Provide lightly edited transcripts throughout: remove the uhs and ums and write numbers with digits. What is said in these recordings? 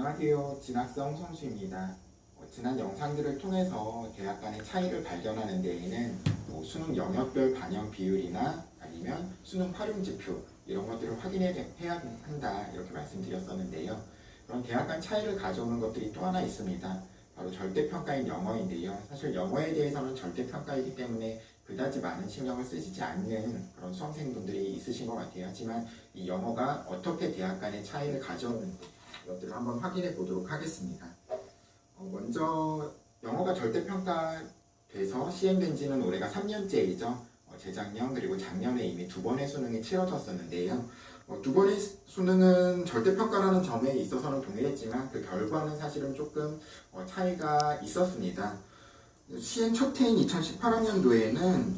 안녕하세요. 진학성 선수입니다. 지난 영상들을 통해서 대학 간의 차이를 발견하는 데에는 수능 영역별 반영 비율이나 아니면 수능 활용 지표 이런 것들을 확인해야 한다 이렇게 말씀드렸었는데요. 그런 대학 간 차이를 가져오는 것들이 또 하나 있습니다. 바로 절대평가인 영어인데요. 사실 영어에 대해서는 절대평가이기 때문에 그다지 많은 신경을 쓰시지 않는 그런 수험생분들이 있으신 것 같아요. 하지만 이 영어가 어떻게 대학 간의 차이를 가져오는지 이것들을 한번 확인해 보도록 하겠습니다. 먼저 영어가 절대평가돼서 시행된 지는 올해가 3년째이죠. 재작년 그리고 작년에 이미 두 번의 수능이 치러졌었는데요. 두 번의 수능은 절대평가라는 점에 있어서는 동일했지만 그 결과는 사실은 조금 차이가 있었습니다. 시행 첫 해인 2018학년도에는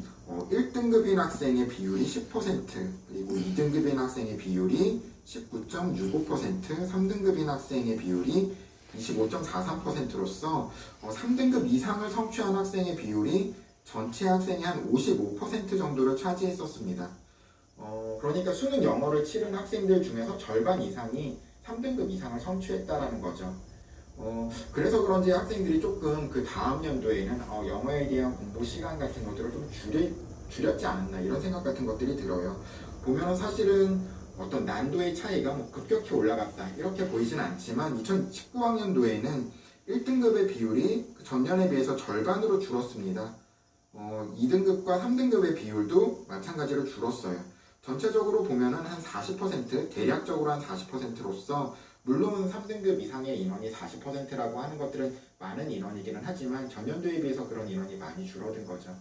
1등급인 학생의 비율이 10%, 그리고 2등급인 학생의 비율이 19.65%, 3등급인 학생의 비율이 25.43%로서 3등급 이상을 성취한 학생의 비율이 전체 학생의 한 55% 정도를 차지했었습니다. 그러니까 수능 영어를 치른 학생들 중에서 절반 이상이 3등급 이상을 성취했다라는 거죠. 그래서 그런지 학생들이 조금 그 다음 연도에는 영어에 대한 공부 시간 같은 것들을 좀 줄였지 않았나 이런 생각 같은 것들이 들어요. 보면 사실은 어떤 난도의 차이가 급격히 올라갔다 이렇게 보이진 않지만 2019학년도에는 1등급의 비율이 전년에 비해서 절반으로 줄었습니다. 2등급과 3등급의 비율도 마찬가지로 줄었어요. 전체적으로 보면은 한 40%, 대략적으로 한 40%로서 물론 3등급 이상의 인원이 40%라고 하는 것들은 많은 인원이기는 하지만 전년도에 비해서 그런 인원이 많이 줄어든 거죠.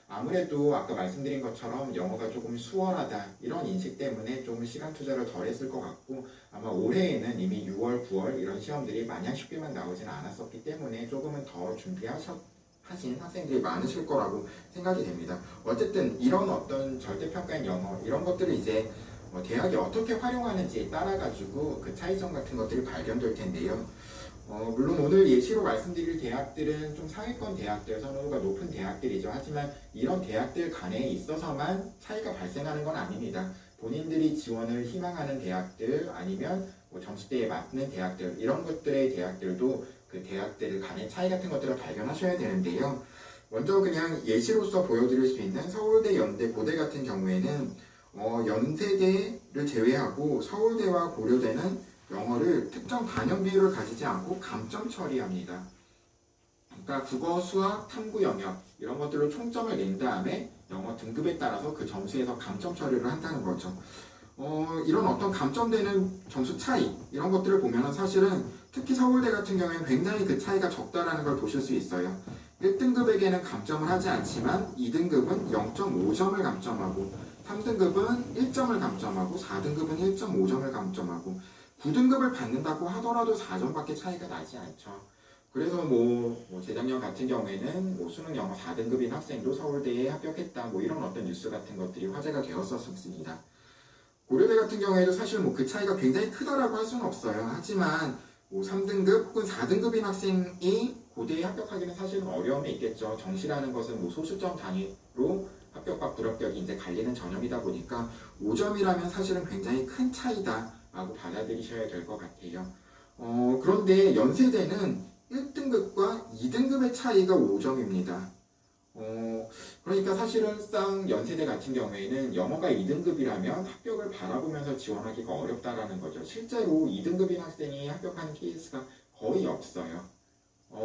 아무래도 아까 말씀드린 것처럼 영어가 조금 수월하다 이런 인식 때문에 조금 시간 투자를 덜 했을 것 같고 아마 올해에는 이미 6월, 9월 이런 시험들이 마냥 쉽게만 나오지는 않았었기 때문에 조금은 더 준비하신 학생들이 많으실 거라고 생각이 됩니다. 어쨌든 이런 어떤 절대평가인 영어 이런 것들을 이제 대학이 어떻게 활용하는지에 따라 가지고 그 차이점 같은 것들이 발견될 텐데요. 물론 오늘 예시로 말씀드릴 대학들은 좀 상위권 대학들, 선호도가 높은 대학들이죠. 하지만 이런 대학들 간에 있어서만 차이가 발생하는 건 아닙니다. 본인들이 지원을 희망하는 대학들 아니면 점수대에 맞는 대학들 이런 것들의 대학들도 그 대학들 간의 차이 같은 것들을 발견하셔야 되는데요. 먼저 그냥 예시로서 보여드릴 수 있는 서울대, 연대, 고대 같은 경우에는 연세대를 제외하고 서울대와 고려대는 영어를 특정 반영 비율을 가지지 않고 감점 처리합니다. 그러니까 국어, 수학, 탐구 영역 이런 것들로 총점을 낸 다음에 영어 등급에 따라서 그 점수에서 감점 처리를 한다는 거죠. 이런 어떤 감점되는 점수 차이 이런 것들을 보면 사실은 특히 서울대 같은 경우에는 굉장히 그 차이가 적다라는 걸 보실 수 있어요. 1등급에게는 감점을 하지 않지만 2등급은 0.5점을 감점하고 3등급은 1점을 감점하고 4등급은 1.5점을 감점하고 9등급을 받는다고 하더라도 4점밖에 차이가 나지 않죠. 그래서 재작년 같은 경우에는 수능 영어 4등급인 학생도 서울대에 합격했다 이런 어떤 뉴스 같은 것들이 화제가 되었었습니다. 고려대 같은 경우에도 사실 그 차이가 굉장히 크다라고 할 수는 없어요. 하지만 3등급 혹은 4등급인 학생이 고대에 합격하기는 사실은 어려움이 있겠죠. 정시라는 것은 소수점 단위로 합격과 불합격이 이제 갈리는 전형이다 보니까 5점이라면 사실은 굉장히 큰 차이다라고 받아들이셔야 될 것 같아요. 그런데 연세대는 1등급과 2등급의 차이가 5점입니다. 그러니까 사실상 연세대 같은 경우에는 영어가 2등급이라면 합격을 바라보면서 지원하기가 어렵다라는 거죠. 실제로 2등급인 학생이 합격하는 케이스가 거의 없어요.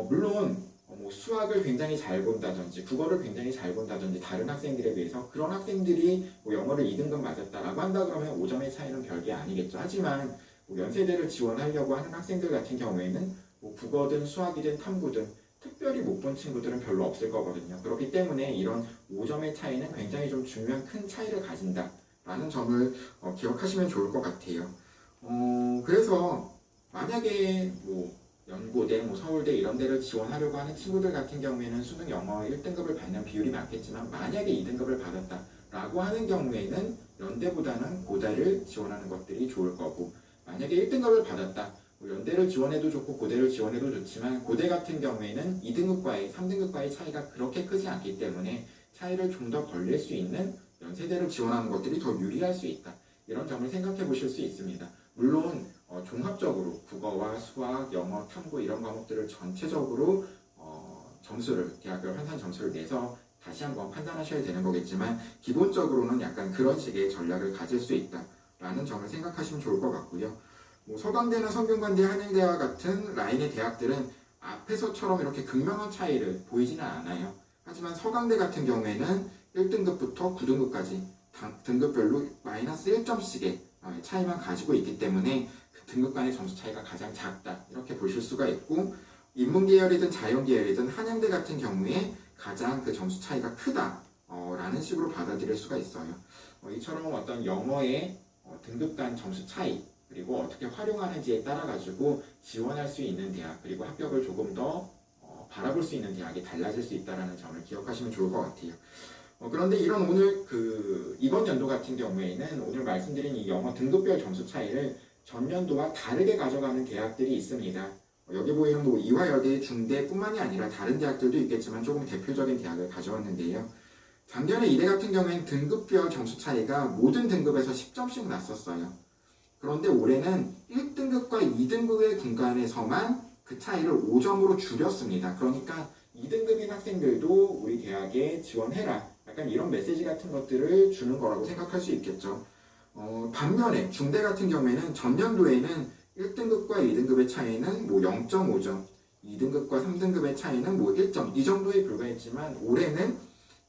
물론 수학을 굉장히 잘 본다든지 국어를 굉장히 잘 본다든지 다른 학생들에 비해서 그런 학생들이 영어를 2등급 맞았다라고 한다 그러면 5점의 차이는 별게 아니겠죠. 하지만 연세대를 지원하려고 하는 학생들 같은 경우에는 국어든 수학이든 탐구든 특별히 못 본 친구들은 별로 없을 거거든요. 그렇기 때문에 이런 5점의 차이는 굉장히 좀 중요한 큰 차이를 가진다라는 점을 기억하시면 좋을 것 같아요. 그래서 만약에 연고대, 서울대 이런 데를 지원하려고 하는 친구들 같은 경우에는 수능 영어 1등급을 받는 비율이 많겠지만 만약에 2등급을 받았다라고 하는 경우에는 연대보다는 고대를 지원하는 것들이 좋을 거고 만약에 1등급을 받았다. 연대를 지원해도 좋고 고대를 지원해도 좋지만 고대 같은 경우에는 2등급과의 3등급과의 차이가 그렇게 크지 않기 때문에 차이를 좀 더 벌릴 수 있는 연세대를 지원하는 것들이 더 유리할 수 있다. 이런 점을 생각해 보실 수 있습니다. 물론 종합적으로 국어와 수학, 영어, 탐구 이런 과목들을 전체적으로 점수를 대학별 환산 점수를 내서 다시 한번 판단하셔야 되는 거겠지만 기본적으로는 약간 그런 식의 전략을 가질 수 있다라는 점을 생각하시면 좋을 것 같고요. 뭐 서강대나 성균관대, 한양대와 같은 라인의 대학들은 앞에서처럼 이렇게 극명한 차이를 보이지는 않아요. 하지만 서강대 같은 경우에는 1등급부터 9등급까지 등급별로 마이너스 1점씩의 차이만 가지고 있기 때문에 그 등급 간의 점수 차이가 가장 작다 이렇게 보실 수가 있고, 인문계열이든 자연계열이든 한양대 같은 경우에 가장 그 점수 차이가 크다 라는 식으로 받아들일 수가 있어요. 이처럼 어떤 영어의 등급 간 점수 차이, 그리고 어떻게 활용하는지에 따라 가지고 지원할 수 있는 대학, 그리고 합격을 조금 더 바라볼 수 있는 대학이 달라질 수 있다는 점을 기억하시면 좋을 것 같아요. 그런데 이런 오늘 이번 연도 같은 경우에는 오늘 말씀드린 이 영어 등급별 점수 차이를 전년도와 다르게 가져가는 대학들이 있습니다. 여기 보이는 뭐 이화여대, 중대뿐만이 아니라 다른 대학들도 있겠지만 조금 대표적인 대학을 가져왔는데요. 작년에 이대 같은 경우에는 등급별 점수 차이가 모든 등급에서 10점씩 났었어요. 그런데 올해는 1등급과 2등급의 공간에서만 그 차이를 5점으로 줄였습니다. 그러니까 2등급인 학생들도 우리 대학에 지원해라, 약간 이런 메시지 같은 것들을 주는 거라고 생각할 수 있겠죠. 반면에 중대 같은 경우에는 전년도에는 1등급과 2등급의 차이는 뭐 0.5점, 2등급과 3등급의 차이는 뭐 1점 이 정도에 불과했지만 올해는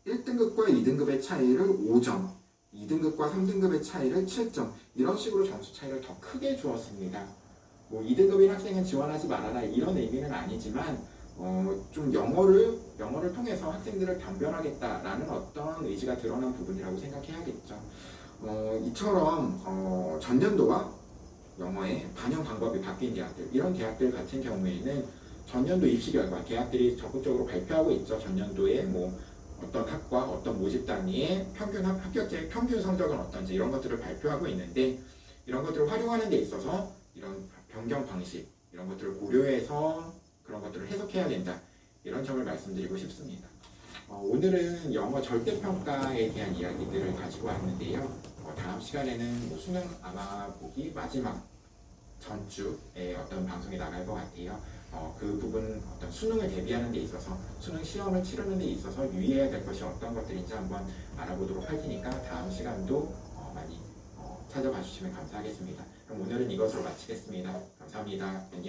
1등급과 2등급의 차이를 5점, 2등급과 3등급의 차이를 7점 이런 식으로 점수 차이를 더 크게 주었습니다. 뭐 2등급인 학생은 지원하지 말아라 이런 의미는 아니지만 좀 영어를 통해서 학생들을 변별하겠다라는 어떤 의지가 드러난 부분이라고 생각해야겠죠. 이처럼 전년도와 영어의 반영 방법이 바뀐 대학들, 이런 대학들 같은 경우에는 전년도 입시 결과 대학들이 적극적으로 발표하고 있죠. 전년도에 뭐 어떤 학과, 어떤 모집 단위의 평균 합격자의 평균 성적은 어떤지 이런 것들을 발표하고 있는데, 이런 것들을 활용하는 데 있어서 이런 변경 방식, 이런 것들을 고려해서 그런 것들을 해석해야 된다, 이런 점을 말씀드리고 싶습니다. 오늘은 영어 절대평가에 대한 이야기들을 가지고 왔는데요. 다음 시간에는 뭐 수능 아마 보기 마지막 전주에 어떤 방송이 나갈 것 같아요. 그 부분 어떤 수능을 대비하는 데 있어서, 수능 시험을 치르는 데 있어서 유의해야 될 것이 어떤 것들인지 한번 알아보도록 할 테니까 다음 시간도 많이 찾아봐 주시면 감사하겠습니다. 그럼 오늘은 이것으로 마치겠습니다. 감사합니다. 안녕.